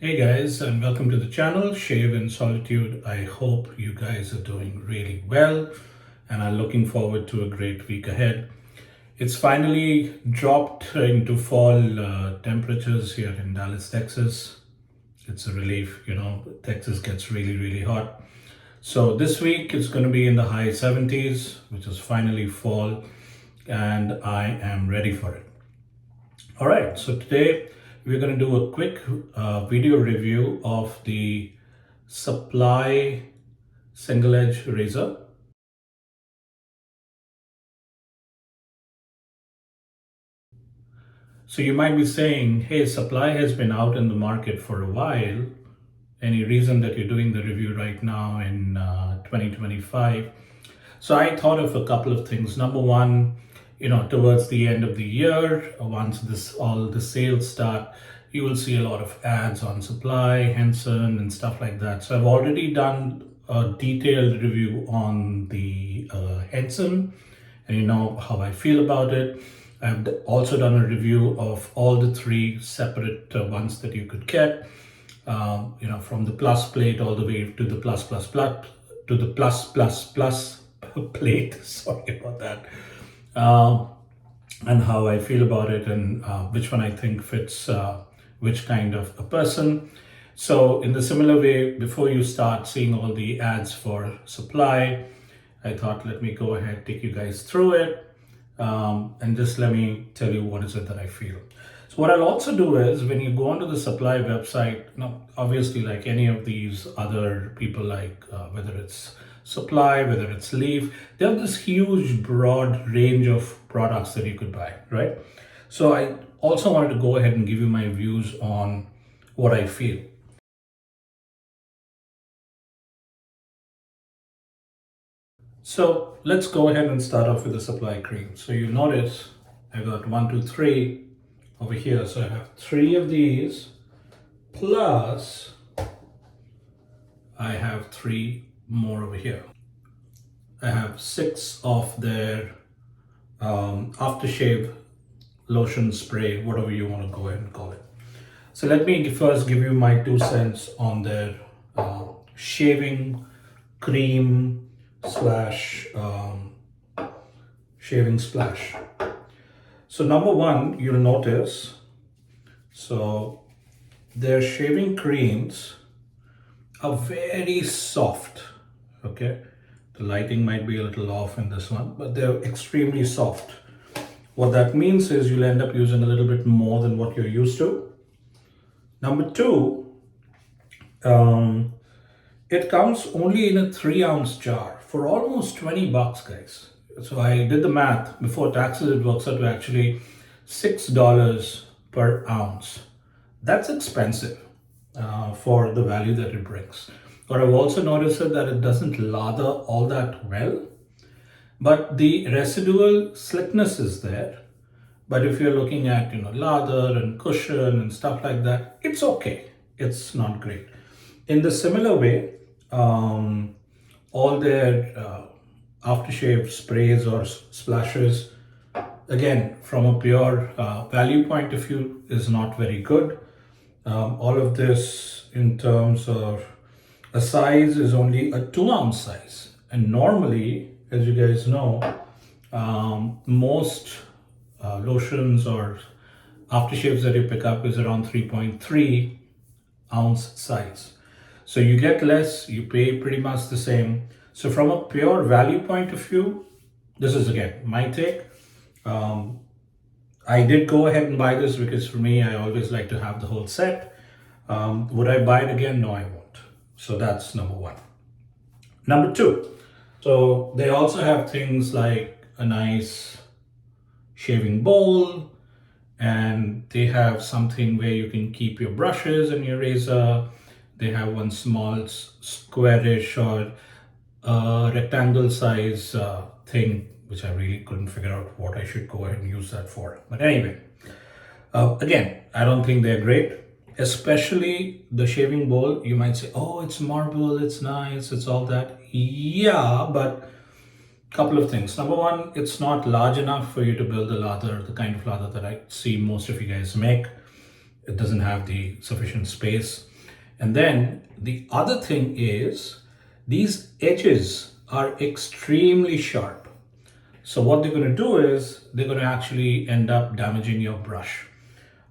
Hey guys, and welcome to the channel Shave in Solitude. I hope you guys are doing really well and are looking forward to a great week ahead. It's finally dropped into fall temperatures here in Dallas, Texas. It's a relief, Texas gets really hot. So this week it's going to be in the high 70s, which is finally fall, and I am ready for it. All right, so today we're going to do a quick video review of the Supply single edge razor. So you might be saying, hey, Supply has been out in the market for a while. Any reason that you're doing the review right now in 2025? So I thought of a couple of things. Number one, towards the end of the year, once all the sales start, you will see a lot of ads on Supply, Henson, and stuff like that. So I've already done a detailed review on the Henson, and you know how I feel about it. I've also done a review of all the three separate ones that you could get. From the plus plate all the way to the plus to the plus plate. Sorry about that. And how I feel about it, and which one I think fits which kind of a person. So in the similar way, before you start seeing all the ads for Supply, I thought let me go ahead, take you guys through it, and just let me tell you what is it that I feel. So what I'll also do is when you go onto the Supply website, obviously like any of these other people, like whether it's Supply, whether it's Leaf, they have this huge broad range of products that you could buy, right? So I also wanted to go ahead and give you my views on what I feel. So let's go ahead and start off with the Supply cream. So you notice I got 1, 2, 3 over here. So I have 3 of these, plus I have 3 more over here. I have 6 of their aftershave lotion spray, whatever you want to go ahead and call it. So let me first give you my 2 cents on their shaving cream slash shaving splash. So number one, you'll notice, so their shaving creams are very soft. Okay, the lighting might be a little off in this one, but they're extremely soft. What that means is you'll end up using a little bit more than what you're used to. Number two, it comes only in a 3-ounce jar for almost 20 bucks, guys. So I did the math. Before taxes, it works out to actually $6 per ounce. That's expensive for the value that it brings. But I've also noticed that it doesn't lather all that well, but the residual slickness is there. But if you're looking at lather and cushion and stuff like that, it's okay. It's not great. In the similar way, all their aftershave sprays or splashes, again, from a pure value point of view, is not very good. All of this in terms of a size is only a 2-ounce size. And normally, as you guys know, most lotions or aftershaves that you pick up is around 3.3 ounce size. So you get less, you pay pretty much the same. So from a pure value point of view, this is again my take. I did go ahead and buy this because for me, I always like to have the whole set. Would I buy it again? No, I won't. So that's number one. Number two, so they also have things like a nice shaving bowl, and they have something where you can keep your brushes and your razor. They have one small squarish or rectangle size thing, which I really couldn't figure out what I should go ahead and use that for. But anyway, again, I don't think they're great. Especially the shaving bowl. You might say, oh, it's marble, it's nice, it's all that. Yeah, but couple of things. Number one, it's not large enough for you to build a lather, the kind of lather that I see most of you guys make. It doesn't have the sufficient space. And then the other thing is these edges are extremely sharp. So what they're going to do is they're going to actually end up damaging your brush.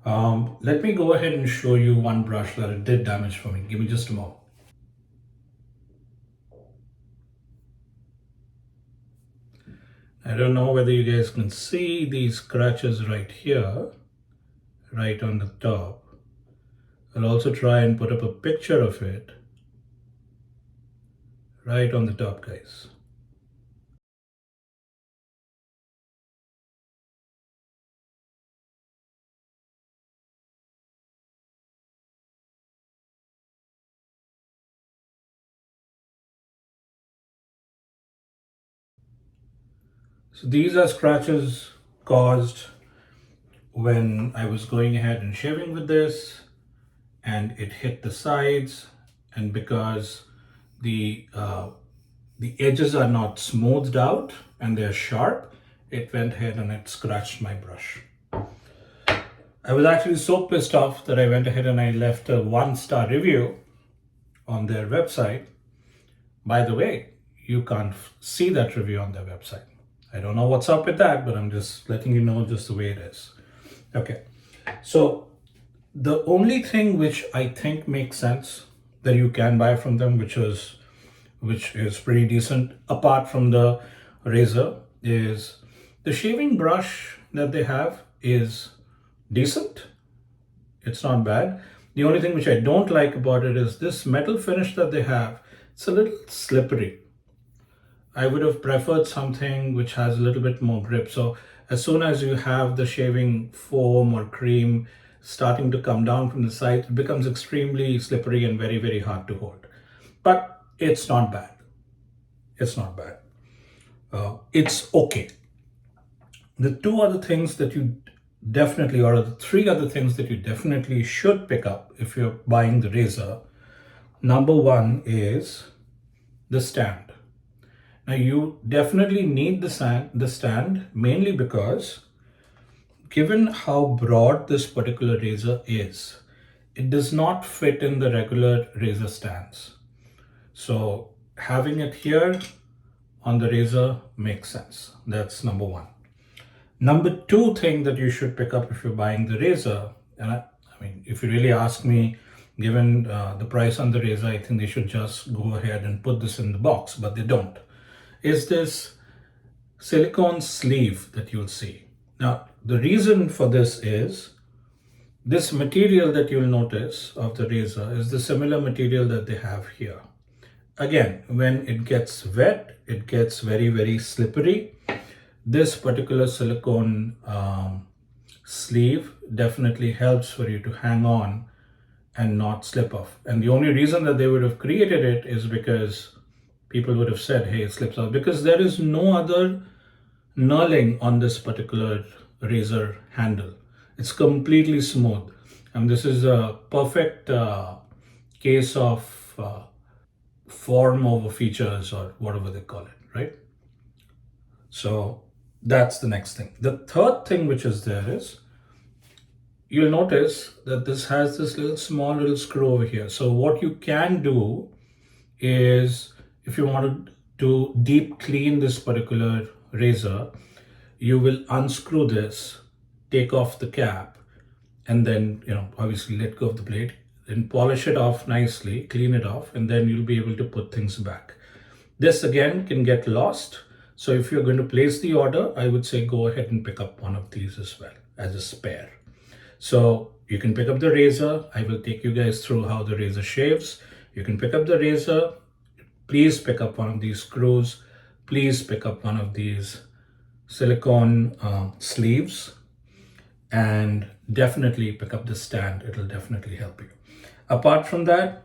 Let me go ahead and show you one brush that it did damage for me. Give me just a moment. I don't know whether you guys can see these scratches right here, right on the top. I'll also try and put up a picture of it right on the top, guys. So these are scratches caused when I was going ahead and shaving with this, and it hit the sides, and because the edges are not smoothed out and they're sharp, it went ahead and it scratched my brush. I was actually so pissed off that I went ahead and I left a 1-star review on their website. By the way, you can't see that review on their website. I don't know what's up with that, but I'm just letting you know just the way it is. Okay, so the only thing which I think makes sense that you can buy from them, which is pretty decent, apart from the razor, is the shaving brush that they have is decent. It's not bad. The only thing which I don't like about it is this metal finish that they have. It's a little slippery. I would have preferred something which has a little bit more grip. So as soon as you have the shaving foam or cream starting to come down from the side, it becomes extremely slippery and very, very hard to hold. But it's not bad. It's not bad. It's okay. The two other things that you definitely, or the three other things that you definitely should pick up if you're buying the razor. Number one is the stand. Now you definitely need the stand mainly because given how broad this particular razor is, it does not fit in the regular razor stands. So having it here on the razor makes sense. That's number one. Number two thing that you should pick up if you're buying the razor, and I mean, if you really ask me, given the price on the razor, I think they should just go ahead and put this in the box, but they don't, is this silicone sleeve that you'll see. Now, the reason for this is this material that you'll notice of the razor is the similar material that they have here. Again, when it gets wet, it gets very, very slippery. This particular silicone sleeve definitely helps for you to hang on and not slip off. And the only reason that they would have created it is because people would have said, hey, it slips off, because there is no other knurling on this particular razor handle. It's completely smooth. And this is a perfect case of form over features, or whatever they call it, right? So that's the next thing. The third thing which is there is, you'll notice that this has this small little screw over here. So what you can do is, if you want to deep clean this particular razor, you will unscrew this, take off the cap, and then, obviously let go of the blade and polish it off nicely, clean it off, and then you'll be able to put things back. This again can get lost. So if you're going to place the order, I would say go ahead and pick up one of these as well as a spare. So you can pick up the razor. I will take you guys through how the razor shaves. You can pick up the razor. Please pick up one of these screws. Please pick up one of these silicone sleeves, and definitely pick up the stand. It'll definitely help you. Apart from that,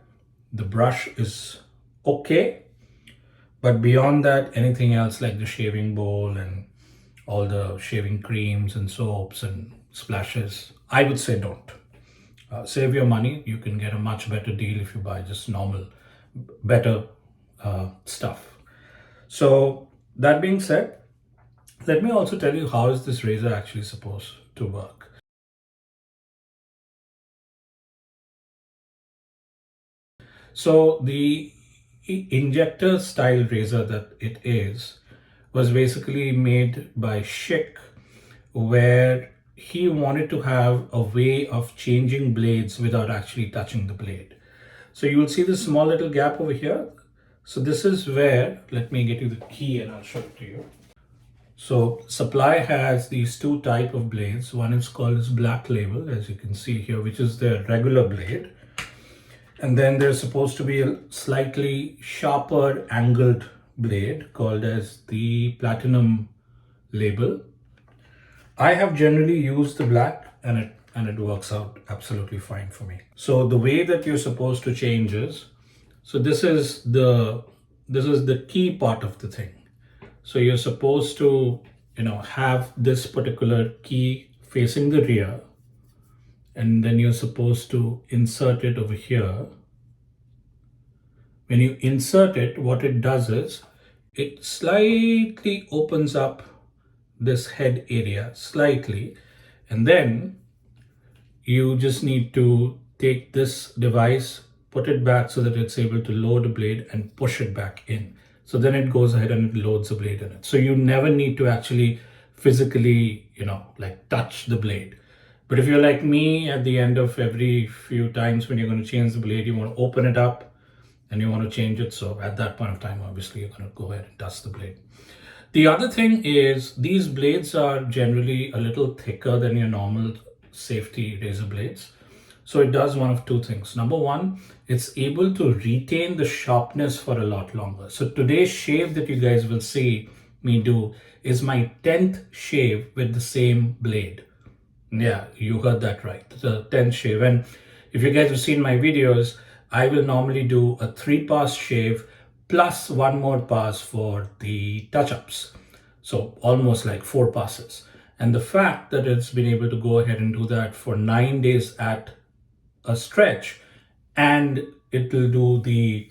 the brush is okay. But beyond that, anything else like the shaving bowl and all the shaving creams and soaps and splashes, I would say don't. Save your money. You can get a much better deal if you buy just normal, better stuff. So that being said, let me also tell you how is this razor actually supposed to work. So the injector style razor that it is was basically made by Schick, where he wanted to have a way of changing blades without actually touching the blade. So you will see this small little gap over here. So this is where, let me get you the key and I'll show it to you. So Supply has these two type of blades. One is called as Black Label, as you can see here, which is the regular blade. And then there's supposed to be a slightly sharper angled blade called as the Platinum Label. I have generally used the black and it works out absolutely fine for me. So the way that you're supposed to change is, so this is the key part of the thing. So you're supposed to, have this particular key facing the rear, and then you're supposed to insert it over here. When you insert it, what it does is it slightly opens up this head area slightly, and then you just need to take this device, put it back so that it's able to load a blade and push it back in. So then it goes ahead and it loads the blade in it. So you never need to actually physically, like touch the blade. But if you're like me, at the end of every few times when you're going to change the blade, you want to open it up and you want to change it. So at that point of time, obviously you're going to go ahead and touch the blade. The other thing is these blades are generally a little thicker than your normal safety razor blades. So it does one of two things. Number one, it's able to retain the sharpness for a lot longer. So today's shave that you guys will see me do is my 10th shave with the same blade. Yeah, you heard that right. The 10th shave. And if you guys have seen my videos, I will normally do a 3-pass shave plus one more pass for the touch-ups. So almost like 4 passes. And the fact that it's been able to go ahead and do that for 9 days at a stretch, and it will do the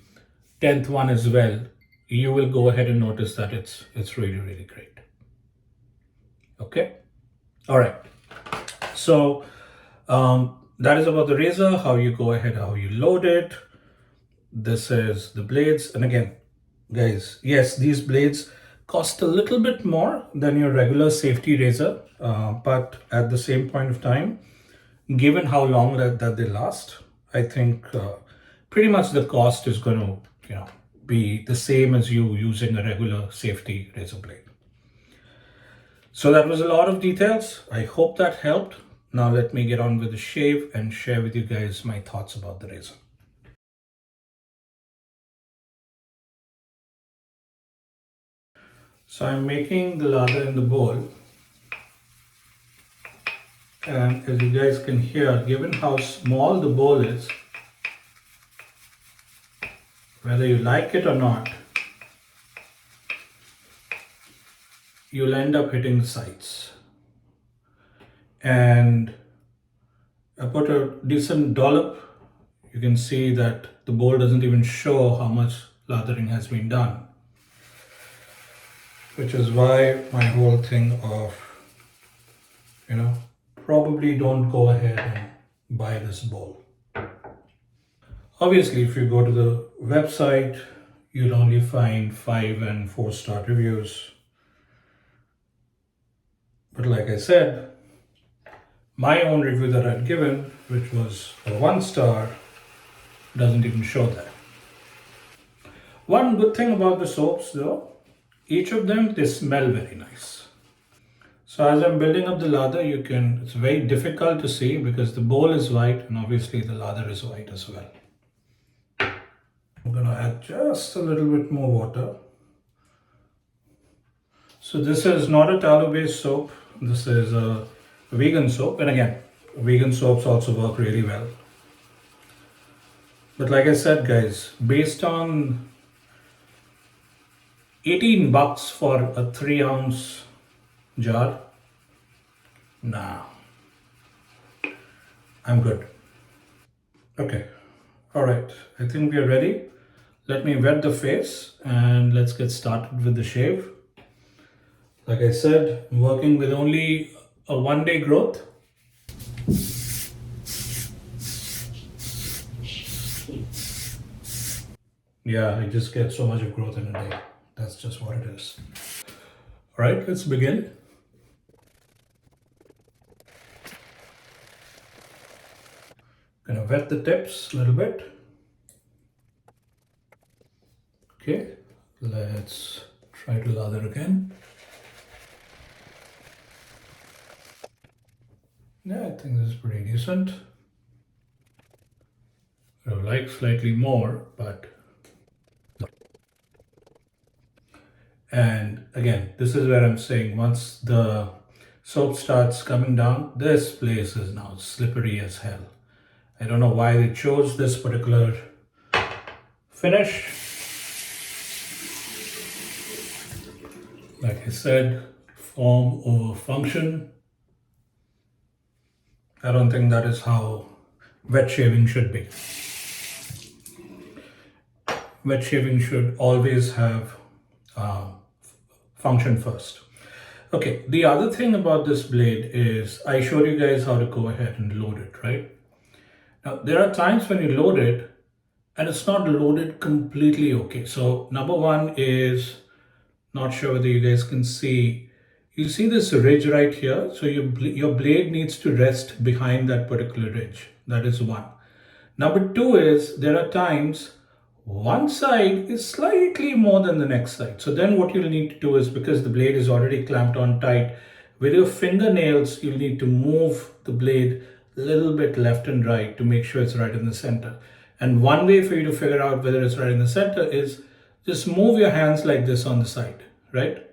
10th one as well, you will go ahead and notice that it's really, really great. Okay. All right. So that is about the razor, how you go ahead, how you load it. This is the blades. And again, guys, yes, these blades cost a little bit more than your regular safety razor, but at the same point of time, given how long that they last, I think pretty much the cost is going to be the same as you using a regular safety razor blade. So that was a lot of details. I hope that helped. Now let me get on with the shave and share with you guys my thoughts about the razor. So I'm making the lather in the bowl, and as you guys can hear, given how small the bowl is, whether you like it or not, you'll end up hitting the sides. And I put a decent dollop. You can see that the bowl doesn't even show how much lathering has been done, which is why my whole thing of, probably don't go ahead and buy this bowl. Obviously, if you go to the website, you'll only find 5 and 4-star reviews. But like I said, my own review that I'd given, which was a 1-star, doesn't even show that. One good thing about the soaps though, each of them, they smell very nice. So as I'm building up the lather, it's very difficult to see because the bowl is white and obviously the lather is white as well. I'm going to add just a little bit more water. So this is not a tallow-based soap. This is a vegan soap. And again, vegan soaps also work really well. But like I said, guys, based on $18 for a 3-ounce jar, nah, I'm good. Okay, all right, I think we are ready. Let me wet the face and let's get started with the shave. Like I said, I'm working with only a 1-day growth. Yeah, I just get so much of growth in a day. That's just what it is. All right, let's begin. Gonna wet the tips a little bit. Okay, let's try to lather again. Yeah, I think this is pretty decent. I would like slightly more, but... And again, this is where I'm saying once the soap starts coming down, this place is now slippery as hell. I don't know why they chose this particular finish. Like I said, form over function. I don't think that is how wet shaving should be. Wet shaving should always have function first. Okay, the other thing about this blade is I showed you guys how to go ahead and load it, right? Now, there are times when you load it and it's not loaded completely okay. So number one is, not sure whether you guys can see, you see this ridge right here? So your blade needs to rest behind that particular ridge. That is one. Number two is there are times one side is slightly more than the next side. So then what you'll need to do is, because the blade is already clamped on tight, with your fingernails, you'll need to move the blade a little bit left and right to make sure it's right in the center. And one way for you to figure out whether it's right in the center is just move your hands like this on the side, right?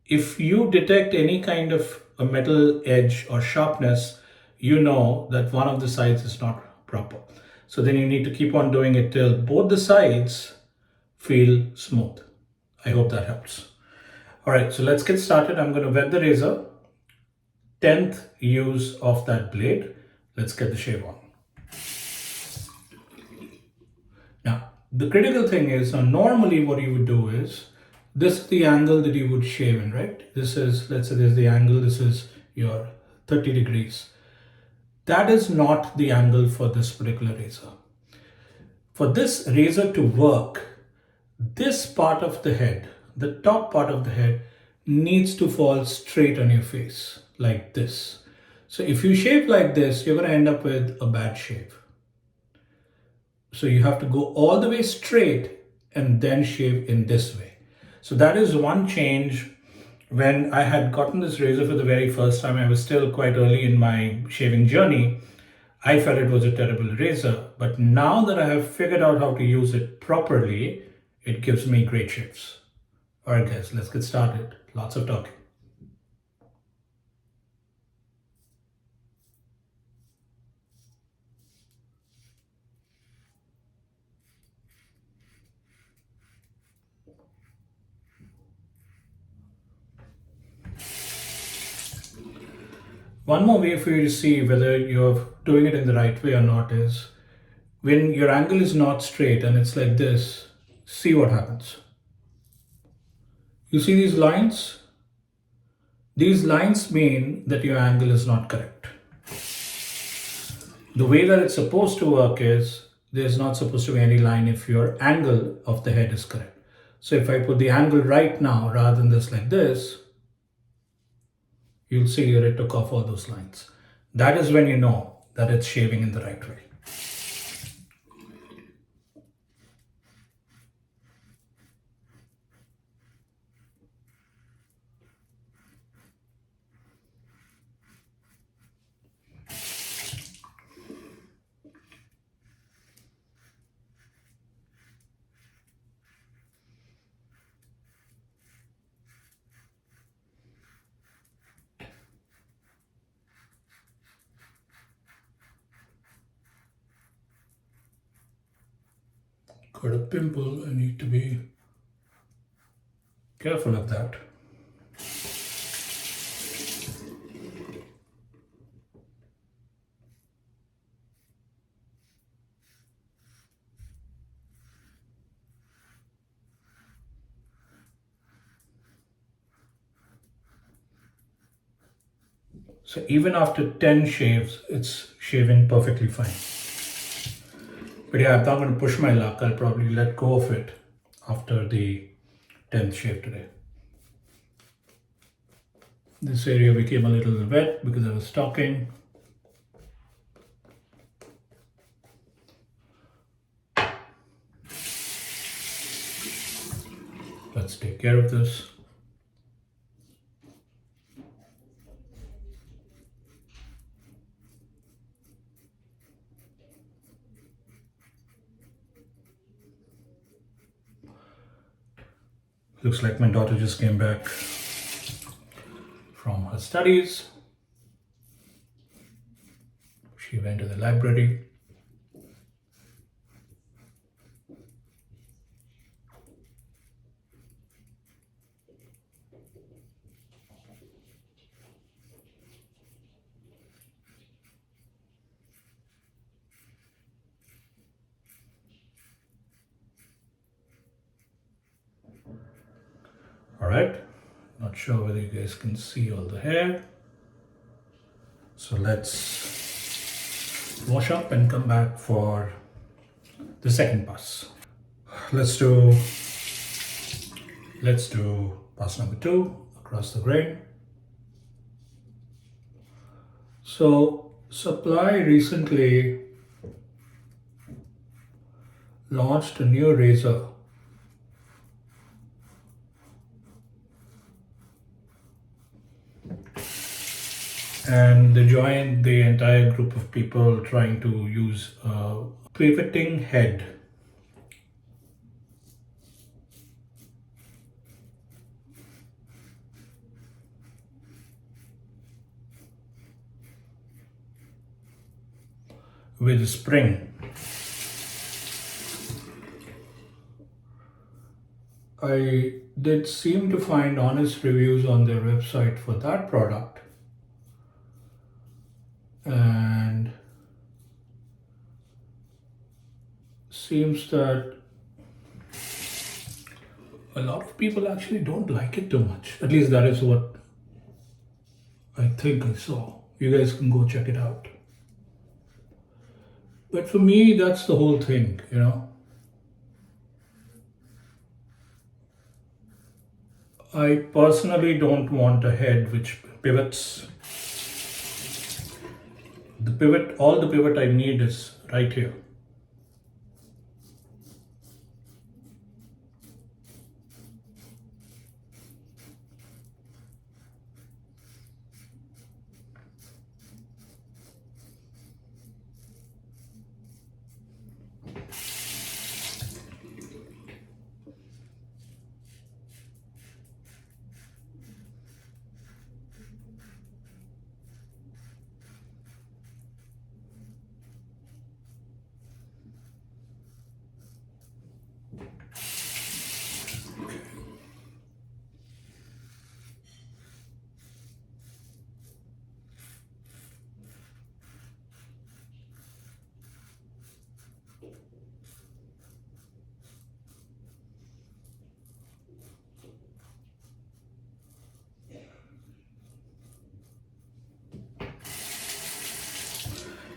If you detect any kind of a metal edge or sharpness, you know that one of the sides is not proper. So then you need to keep on doing it till both the sides feel smooth. I hope that helps. All right, so let's get started. I'm going to wet the razor. 10th use of that blade. Let's get the shave on. Now, the critical thing is, normally what you would do is, this is the angle that you would shave in, right? This is, let's say this is the angle, this is your 30 degrees. That is not the angle for this particular razor. For this razor to work, this part of the head, the top part of the head, needs to fall straight on your face, like this. So if you shave like this, you're going to end up with a bad shave. So you have to go all the way straight and then shave in this way. So that is one change. When I had gotten this razor for the very first time, I was still quite early in my shaving journey. I felt it was a terrible razor, but now that I have figured out how to use it properly, it gives me great shaves. All right, guys, let's get started. Lots of talking. One more way for you to see whether you're doing it in the right way or not is, when your angle is not straight and it's like this, see what happens. You see these lines? These lines mean that your angle is not correct. The way that it's supposed to work is, there's not supposed to be any line if your angle of the head is correct. So if I put the angle right now rather than this like this, you'll see that it took off all those lines. That is when you know that it's shaving in the right way. Got a pimple, I need to be careful of that. So even after 10 shaves, it's shaving perfectly fine. But yeah, I'm not going to push my luck. I'll probably let go of it after the 10th shave today. This area became a little wet because I was talking. Let's take care of this. Looks like my daughter just came back from her studies. She went to the library. All right, not sure whether you guys can see all the hair. So let's wash up and come back for the second pass. Let's do pass number 2 across the grain. So Supply recently launched a new razor. And they joined the entire group of people trying to use a pivoting head. With a spring. I did seem to find honest reviews on their website for that product. And seems that a lot of people actually don't like it too much. At least that is what I think I saw. You guys can go check it out. But for me, that's the whole thing, you know. I personally don't want a head which pivots. All the pivot I need is right here.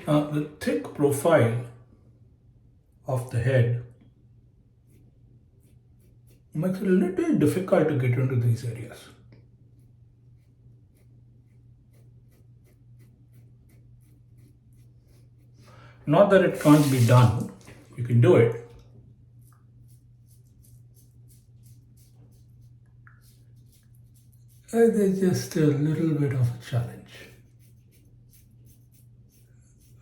The thick profile of the head makes it a little difficult to get into these areas. Not that it can't be done, you can do it. There's just a little bit of a challenge.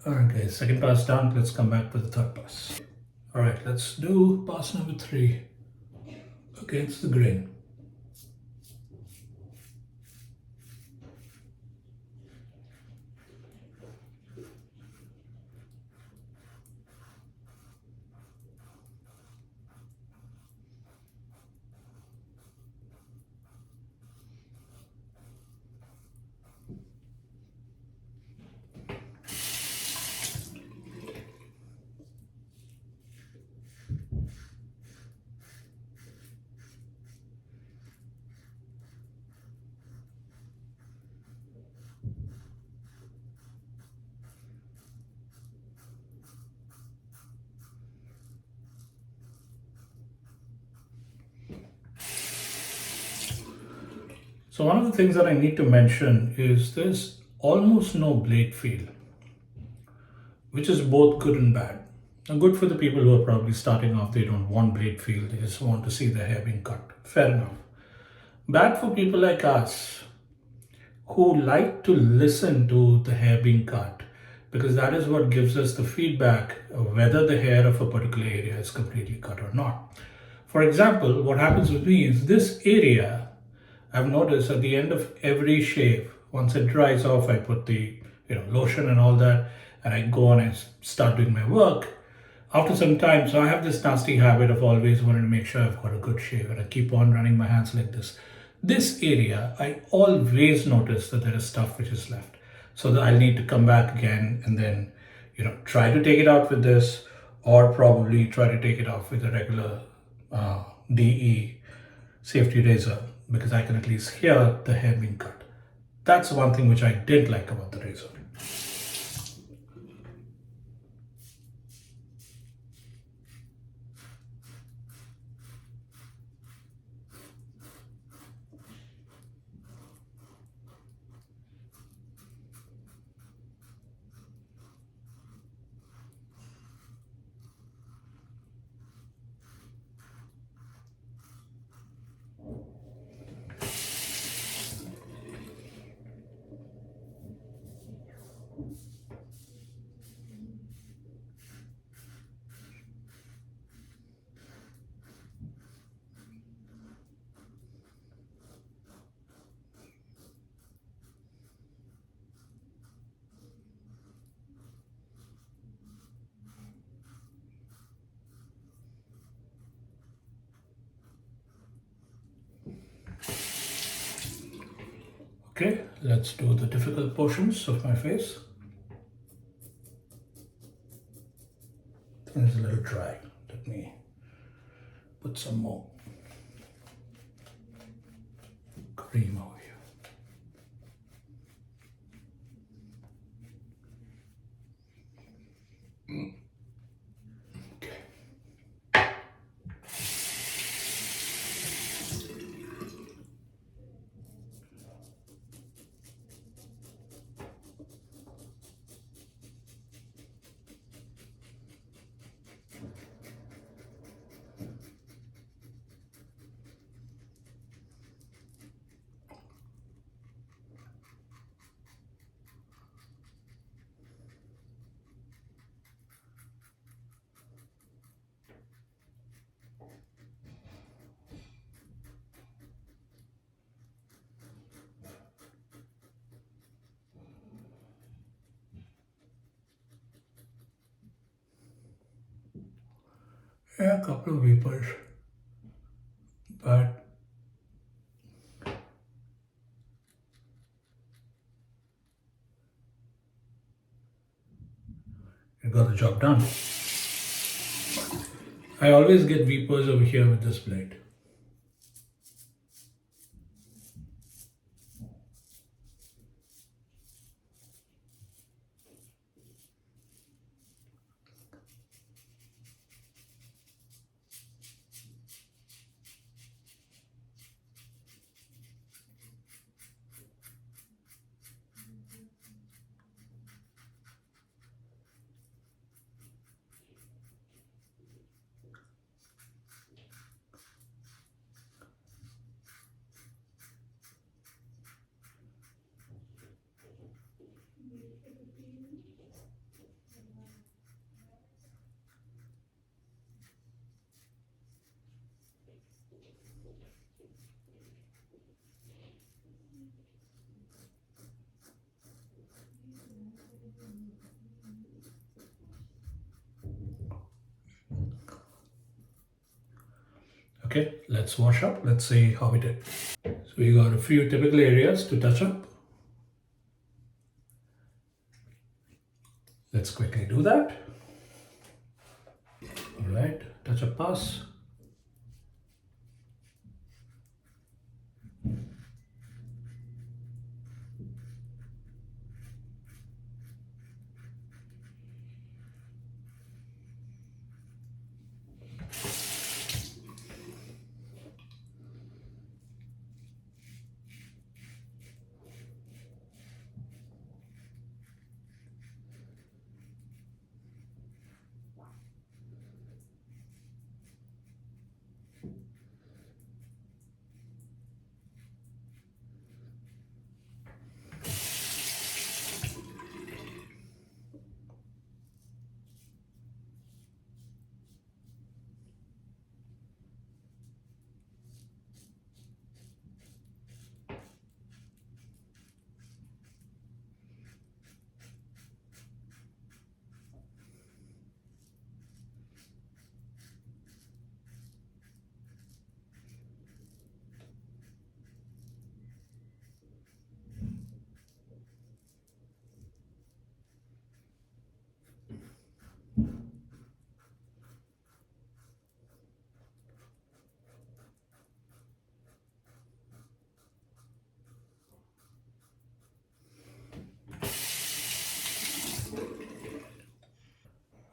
Okay, second pass done. Let's come back for the third pass. All right, let's do pass number 3 against the grain. So one of the things that I need to mention is there's almost no blade feel, which is both good and bad. Now, good for the people who are probably starting off, they don't want blade feel, they just want to see their hair being cut. Fair enough. Bad for people like us who like to listen to the hair being cut, because that is what gives us the feedback of whether the hair of a particular area is completely cut or not. For example, what happens with me is this area, I've noticed at the end of every shave, once it dries off, I put the lotion and all that, and I go on and start doing my work. After some time, so I have this nasty habit of always wanting to make sure I've got a good shave, and I keep on running my hands like this. This area, I always notice that there is stuff which is left. So that I'll need to come back again and then, try to take it out with this, or probably try to take it off with a regular DE safety razor, because I can at least hear the hair being cut. That's one thing which I didn't like about the razor. Okay, let's do the difficult portions of my face. It's a little dry. Let me put some more cream over here. Okay. Yeah, a couple of vapors, but it got the job done. I always get vapors over here with this blade. Okay, let's wash up. Let's see how we did. So we got a few typical areas to touch up. Let's quickly do that. All right, touch up pass.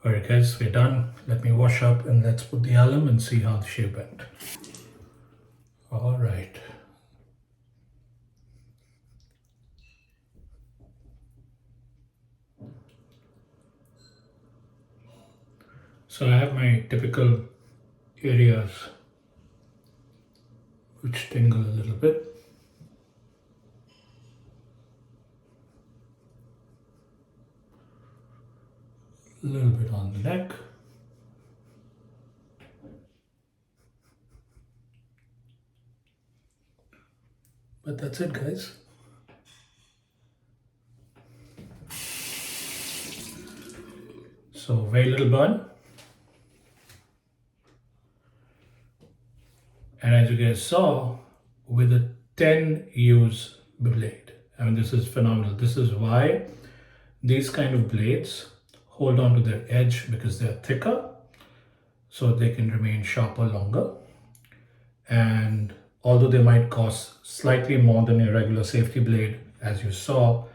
Alright guys, we're done. Let me wash up and let's put the alum and see how the shave went. Alright. So I have my typical areas which tingle a little bit. A little bit on the neck. But that's it guys. So very little burn. And as you guys saw, with a 10 use blade. I mean, this is phenomenal. This is why these kind of blades hold on to their edge, because they're thicker, so they can remain sharper longer. And although they might cost slightly more than a regular safety blade, as you saw,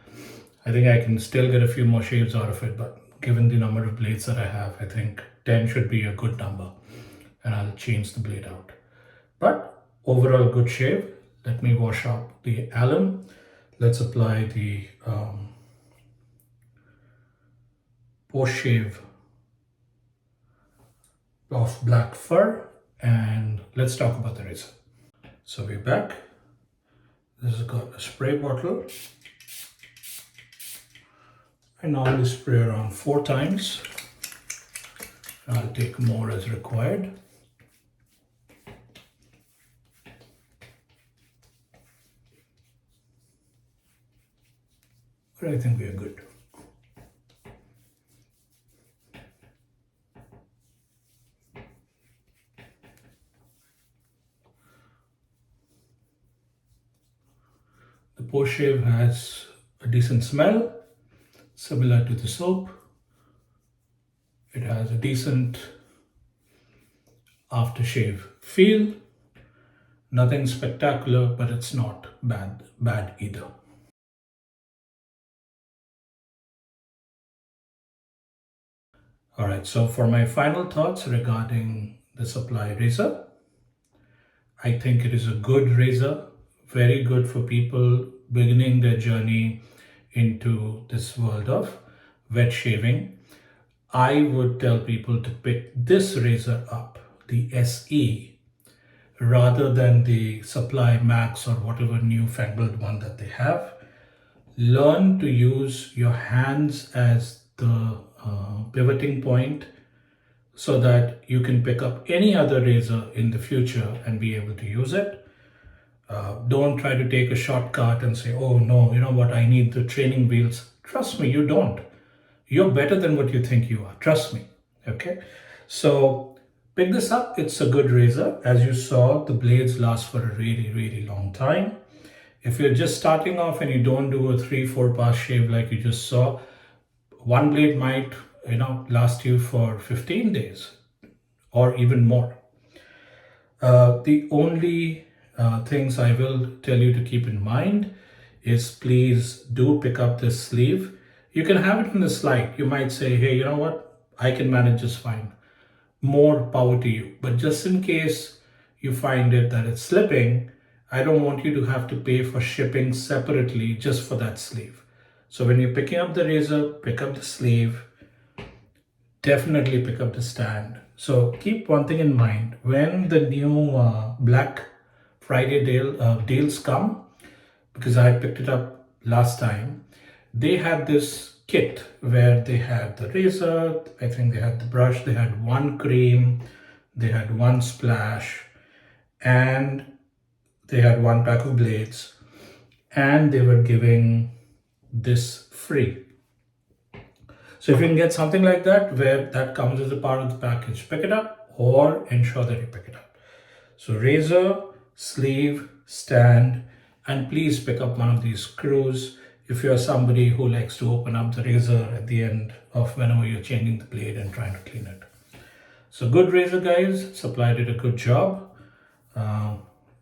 I think I can still get a few more shaves out of it. But given the number of blades that I have, I think 10 should be a good number, and I'll change the blade out. But overall good shave. Let me wash up the alum. Let's apply the post shave of black fur, and let's talk about the razor. So we're back. This has got a spray bottle. I normally spray around 4 times. I'll take more as required. But I think we are good. The post shave has a decent smell, similar to the soap. It has a decent aftershave feel. Nothing spectacular, but it's not bad either. Alright, so for my final thoughts regarding the supply razor, I think it is a good razor, very good for people beginning their journey into this world of wet shaving. I would tell people to pick this razor up, the SE, rather than the Supply Max or whatever newfangled one that they have. Learn to use your hands as the pivoting point, so that you can pick up any other razor in the future and be able to use it. Don't try to take a shortcut and say, oh no, you know what, I need the training wheels. Trust me, you don't. You're better than what you think you are. Trust me. Okay. So pick this up. It's a good razor. As you saw, the blades last for a really, really long time. If you're just starting off and you don't do a 3-4 pass shave like you just saw, one blade might, last you for 15 days or even more. The only things I will tell you to keep in mind is, please do pick up this sleeve. You can have it in the slide. You might say, hey, you know what? I can manage just fine. More power to you. But just in case you find it that it's slipping, I don't want you to have to pay for shipping separately just for that sleeve. So when you're picking up the razor, pick up the sleeve. Definitely pick up the stand. So keep one thing in mind. When the new Black Friday deals come, because I picked it up last time, they had this kit where they had the razor, I think they had the brush, they had one cream, they had one splash, and they had one pack of blades, and they were giving this free. So if you can get something like that where that comes as a part of the package, pick it up or ensure that you pick it up. So razor, sleeve, stand, and please pick up one of these screws if you're somebody who likes to open up the razor at the end of whenever you're changing the blade and trying to clean it. So good razor guys, Supply did a good job.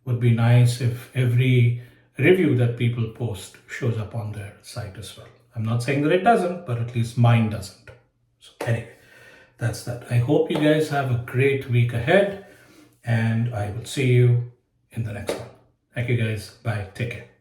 Would be nice if every review that people post shows up on their site as well. I'm not saying that it doesn't, but at least mine doesn't. So anyway, that's that. I hope you guys have a great week ahead, and I will see you in the next one. Thank you guys. Bye. Take care.